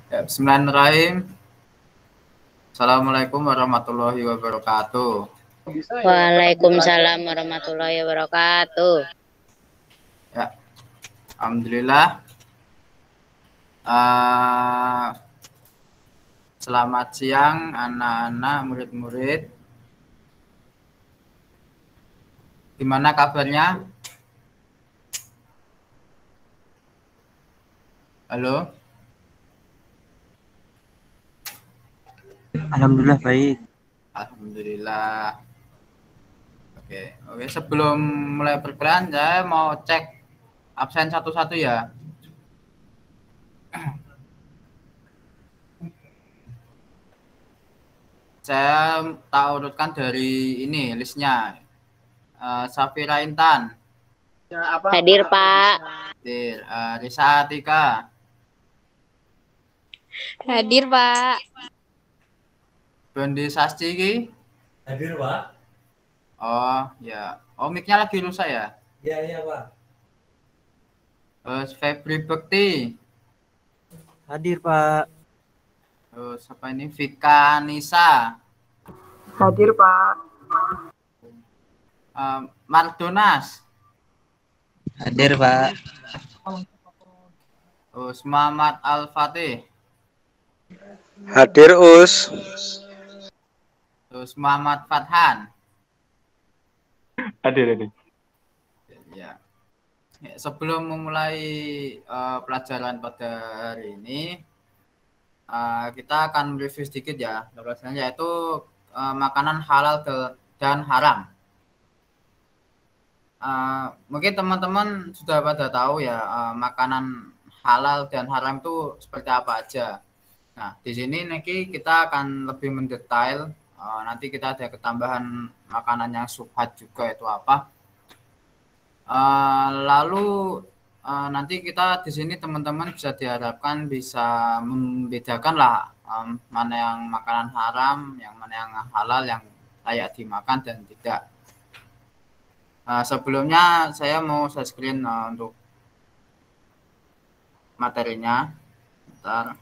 Ya, bismillahirrahmanirrahim. Assalamualaikum warahmatullahi wabarakatuh. Waalaikumsalam warahmatullahi wabarakatuh. Ya, alhamdulillah. Uh, Selamat siang anak-anak murid-murid. Gimana kabarnya? Halo? Alhamdulillah baik. Alhamdulillah. Oke. Sebelum mulai perkuliahan, saya mau cek absen satu-satu ya. Saya tak urutkan dari ini listnya. Safira Intan. Hadir, Pak. Hadir. Risa Atika. Hadir, Pak. Bondi Sasti. Hadir, Pak. Oh, ya. Oh, mic-nya lagi rusak ya? Iya, Pak. Terus Febri Bekti. Hadir, Pak. Terus apa ini? Vika Nisa. Hadir, Pak. Mardonas. Hadir, Pak. Terus Muhammad Al-Fatih. Hadir, Us. Terus Muhammad Fathan. Hadir. Ya. Sebelum memulai pelajaran pada hari ini, kita akan review sedikit ya, yaitu makanan halal dan haram. Mungkin teman-teman sudah pada tahu ya, makanan halal dan haram itu seperti apa aja. Nah, di sini nanti kita akan lebih mendetail. Nanti kita ada ketambahan makanan yang syubhat juga, itu apa. Lalu nanti kita di sini teman-teman bisa diharapkan bisa membedakan lah mana yang makanan haram, yang mana yang halal, yang layak dimakan dan tidak. Sebelumnya saya mau share screen untuk materinya. Bentar.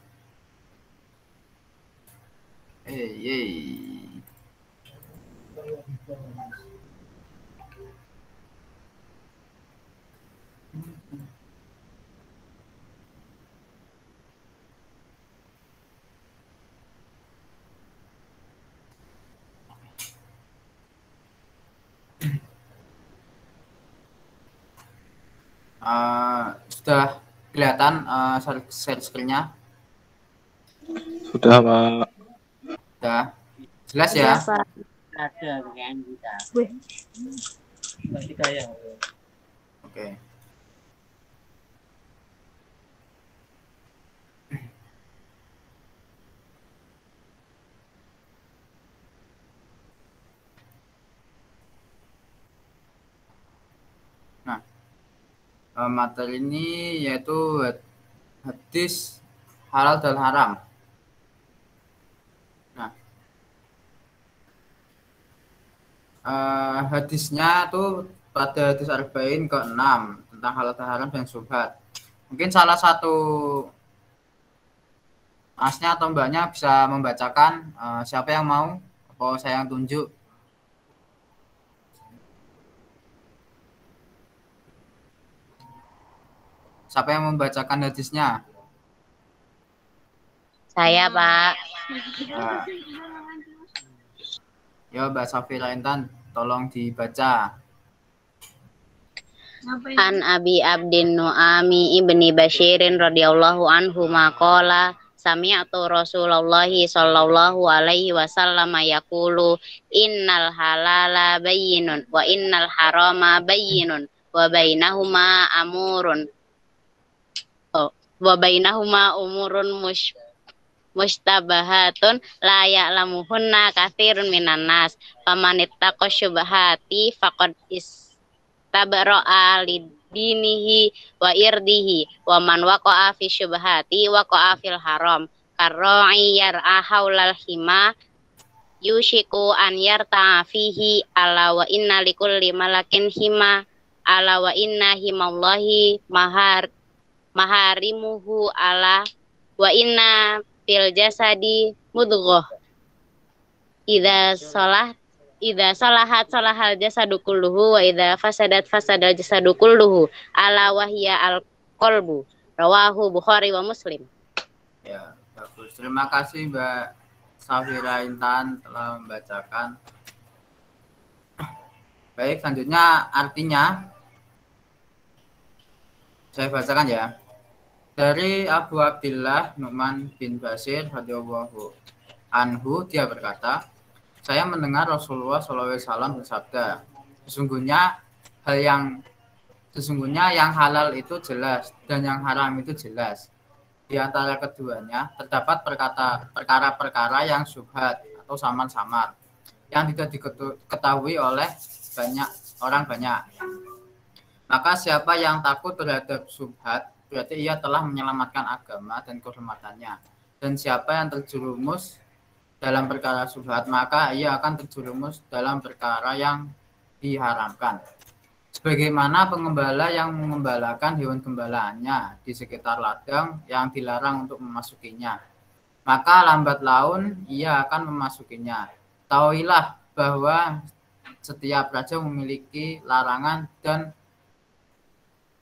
Sudah kelihatan share screen-nya? Sudah, Pak. Sudah. Jelas ya? Ada yang kita. Oke. Nah, materi ini yaitu hadis halal dan haram. Nah, hadisnya tuh pada hadis arba'in ke-6 tentang halal dan haram dan syubhat. Mungkin salah satu masnya atau mbaknya bisa membacakan. Siapa yang mau? Apa saya yang tunjuk? Siapa yang membacakan hadisnya? Saya, Pak. Ya, Mbak Safira Intan, tolong dibaca. An Abi Abdin Nu'ami ibni Bashirin radhiyallahu anhu maqala sami'tu Rasulullah sallallahu alaihi wasallam yaqulu innal halala bayyinun wa innal harama bayyinun wa bainahuma umurun mustabahatun la ya'lamuhunna katsirun minan nas famanittaqa syubhati faqad tabaro'a lidinihi wa irdihi wa man waqa'a fi syubhati waqa'a fil haram karra'i yar'a haulal hima yushiku an yarta'a fihi ala wa inna likulli malakin hima ala wa inna himallahi maharimuhu ala Wa inna fil jasadi mudghah. Idza salahat salahal jasadu kulluhu wa idza fasadat fasadal jasadu kulluhu. Ala wahya al qalbu. Rawahu Bukhari wa Muslim. Ya, bagus. Terima kasih Mbak Safira Intan telah membacakan. Baik, selanjutnya artinya saya bacakan ya. Dari Abu Abdillah Nu'man bin Bashir radhiyallahu anhu, dia berkata, saya mendengar Rasulullah SAW bersabda, sesungguhnya yang halal itu jelas dan yang haram itu jelas. Di antara keduanya terdapat perkara-perkara yang syubhat atau samar-samar yang tidak diketahui oleh banyak. Maka siapa yang takut terhadap syubhat, berarti ia telah menyelamatkan agama dan kehormatannya. Dan siapa yang terjerumus dalam perkara syubhat, maka ia akan terjerumus dalam perkara yang diharamkan. Sebagaimana pengembala yang mengembalakan hewan gembalaannya di sekitar ladang yang dilarang untuk memasukinya, maka lambat laun ia akan memasukinya. Tahuilah bahwa setiap raja memiliki larangan, dan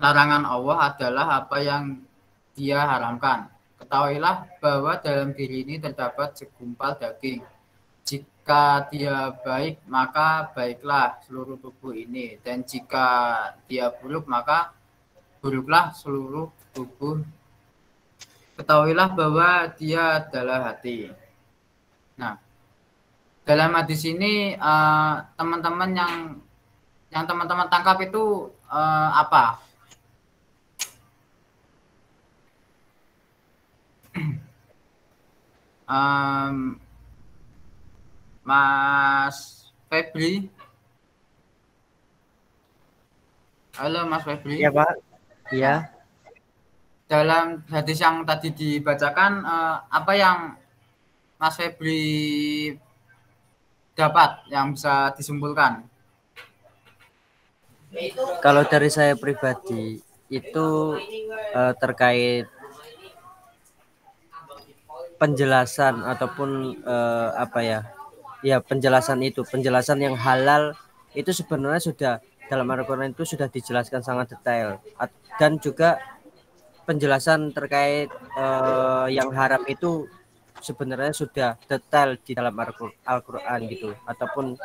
larangan Allah adalah apa yang dia haramkan. Ketahuilah bahwa dalam diri ini terdapat segumpal daging. Jika dia baik, maka baiklah seluruh tubuh ini. Dan jika dia buruk, maka buruklah seluruh tubuh. Ketahuilah bahwa dia adalah hati. Nah, dalam hadis ini teman-teman yang teman-teman tangkap itu apa? Mas Febri. Halo Mas Febri. Iya Pak. Iya. Dalam hadis yang tadi dibacakan, apa yang Mas Febri dapat yang bisa disimpulkan? Kalau dari saya pribadi itu terkait penjelasan ataupun penjelasan yang halal itu sebenarnya sudah dalam Al-Quran itu sudah dijelaskan sangat detail, dan juga penjelasan terkait yang haram itu sebenarnya sudah detail di dalam Al-Quran gitu ataupun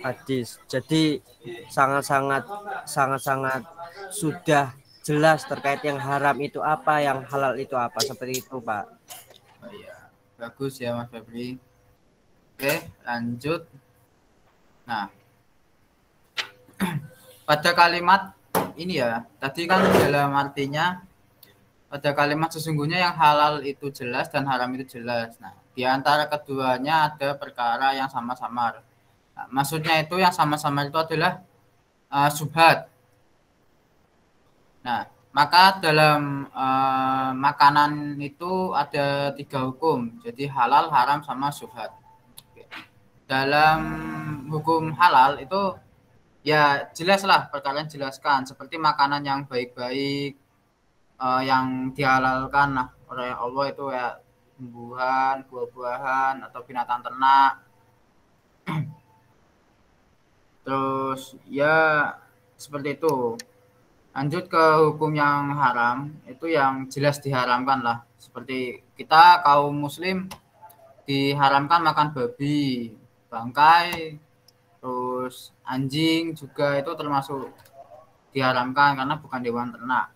hadis. Jadi sangat-sangat sudah jelas terkait yang haram itu apa, yang halal itu apa, seperti itu Pak. Oh, iya. Bagus ya Mas Febri. Oke, lanjut. Nah, pada kalimat ini ya, tadi kan dalam artinya pada kalimat sesungguhnya yang halal itu jelas dan haram itu jelas. Nah, di antara keduanya ada perkara yang sama-samar. Nah, maksudnya itu yang sama-samar itu adalah syubhat. Nah, maka dalam makanan itu ada 3 hukum. Jadi halal, haram, sama syubhat. Dalam hukum halal itu ya jelaslah perkara yang dijelaskan, seperti makanan yang baik-baik yang dihalalkan oleh Allah itu ya tumbuhan, buah-buahan atau binatang ternak. Terus ya seperti itu. Lanjut ke hukum yang haram, itu yang jelas diharamkan lah. Seperti kita kaum muslim diharamkan makan babi, bangkai, terus anjing juga itu termasuk diharamkan karena bukan hewan ternak.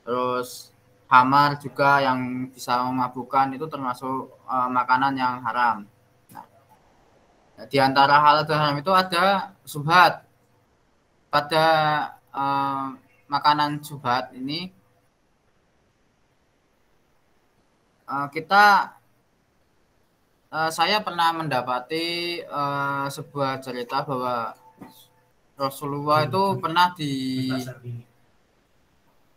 Terus hamar juga yang bisa memabukkan itu termasuk makanan yang haram. Nah, di antara hal dan haram itu ada syubhat. Pada makanan syubhat ini saya pernah mendapati sebuah cerita bahwa Rasulullah itu pernah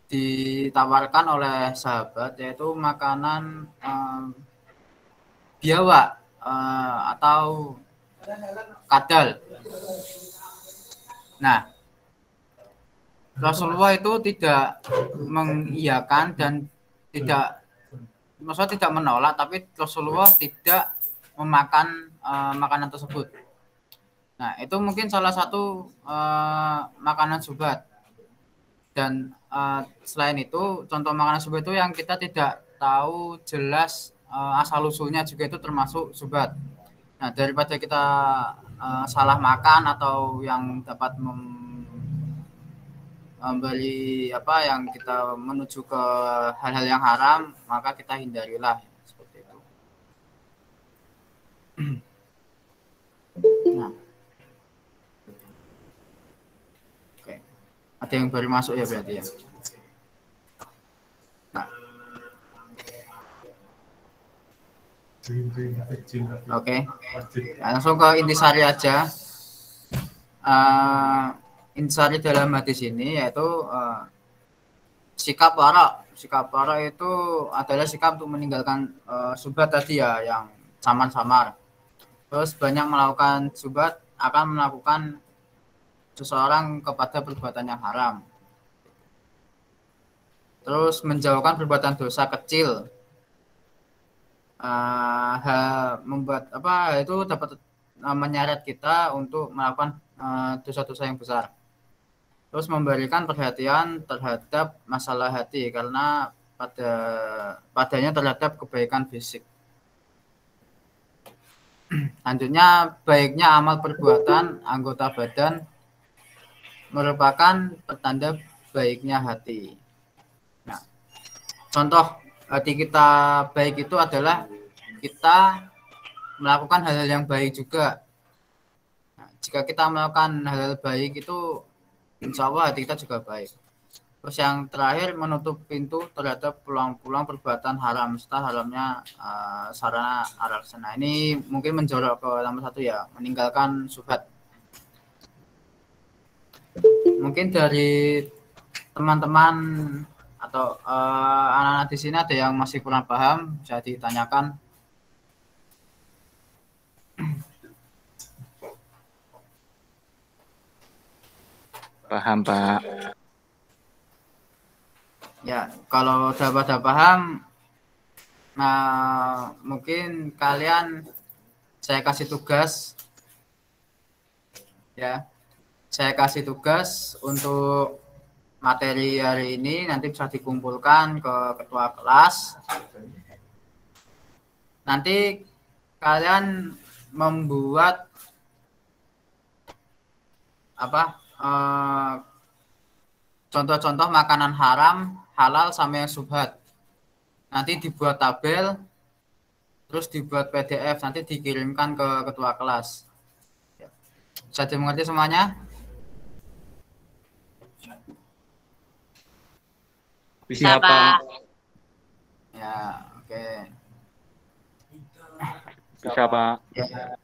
ditawarkan oleh sahabat, yaitu makanan biawak atau kadal. Nah, Rasulullah itu tidak mengiyakan dan tidak, maksudnya tidak menolak, tapi Rasulullah tidak memakan makanan tersebut. Nah, itu mungkin salah satu makanan syubhat. Dan selain itu, contoh makanan syubhat itu yang kita tidak tahu jelas asal usulnya juga itu termasuk syubhat. Nah, daripada kita salah makan atau yang dapat memberi apa yang kita menuju ke hal-hal yang haram, maka kita hindarilah seperti itu. Nah. Oke. Ada yang baru masuk ya berarti ya. Nah. Oke. Langsung ke intisari aja. Intisari dalam hadis ini yaitu sikap wara. Sikap wara itu adalah sikap untuk meninggalkan syubhat tadi ya, yang samar-samar. Terus banyak melakukan syubhat akan melakukan seseorang kepada perbuatan yang haram. Terus menjauhkan perbuatan dosa kecil. Membuat apa itu dapat menyeret kita untuk melakukan dosa-dosa yang besar. Terus memberikan perhatian terhadap masalah hati karena padanya terhadap kebaikan fisik. Selanjutnya, baiknya amal perbuatan anggota badan merupakan pertanda baiknya hati. Nah, contoh hati kita baik itu adalah kita melakukan hal-hal yang baik juga. Nah, jika kita melakukan hal-hal baik itu, insya Allah hati kita juga baik. Terus yang terakhir, menutup pintu terhadap peluang-peluang perbuatan haram serta haramnya sarana araksana. Ini mungkin menjorok ke nomor 1 ya, meninggalkan syubhat. Mungkin dari teman-teman atau anak-anak di sini ada yang masih kurang paham, bisa ditanyakan. Paham, Pak. Ya, kalau udah pada paham, mungkin kalian saya kasih tugas, ya, saya kasih tugas untuk materi hari ini nanti bisa dikumpulkan ke ketua kelas. Nanti kalian membuat apa? Contoh-contoh makanan haram, halal sama yang syubhat. Nanti dibuat tabel, terus dibuat PDF, nanti dikirimkan ke ketua kelas. Bisa dimengerti semuanya? Bisa, Pak. Ya, oke. Bisa, Pak. Ya.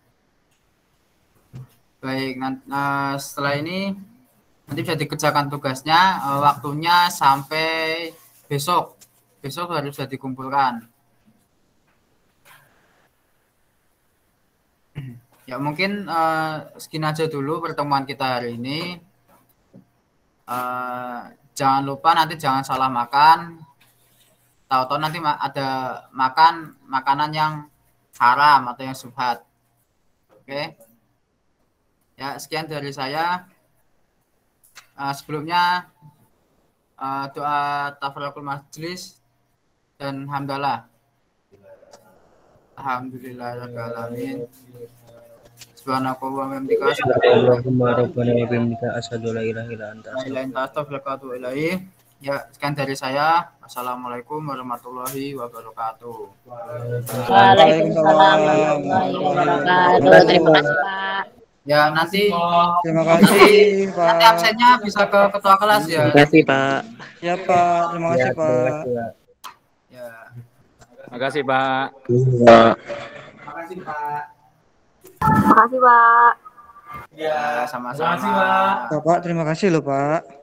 Baik, setelah ini nanti bisa dikerjakan tugasnya, waktunya sampai besok. Besok harus bisa dikumpulkan. Ya, mungkin segini aja dulu pertemuan kita hari ini. Jangan lupa nanti jangan salah makan. Tahu-tahu nanti ada makan makanan yang haram atau yang syubhat. Oke. Ya, sekian dari saya. Sebelumnya doa tafarakul majlis dan hamdalah. Alhamdulillahirabbil alamin. Subhanakallahumma wa bihamdika Allahumma rabbana wa bihamdika asyhadu an la ilaha illa anta astaghfiruka wa atubu ilaik. Ya, sekian dari saya. Assalamualaikum warahmatullahi wabarakatuh. Waalaikumsalam warahmatullahi wabarakatuh. Terima kasih, Pak. Ya, nanti Terima kasih, Pak. nanti absennya bisa ke ketua kelas ya. Terima kasih, Pak. Ya, Pak. Terima kasih, Pak. Ya. Terima kasih, Pak. Terima kasih, Pak. Makasih, Pak. Ya, sama-sama. Terima kasih, Pak. Bapak, terima kasih loh, Pak.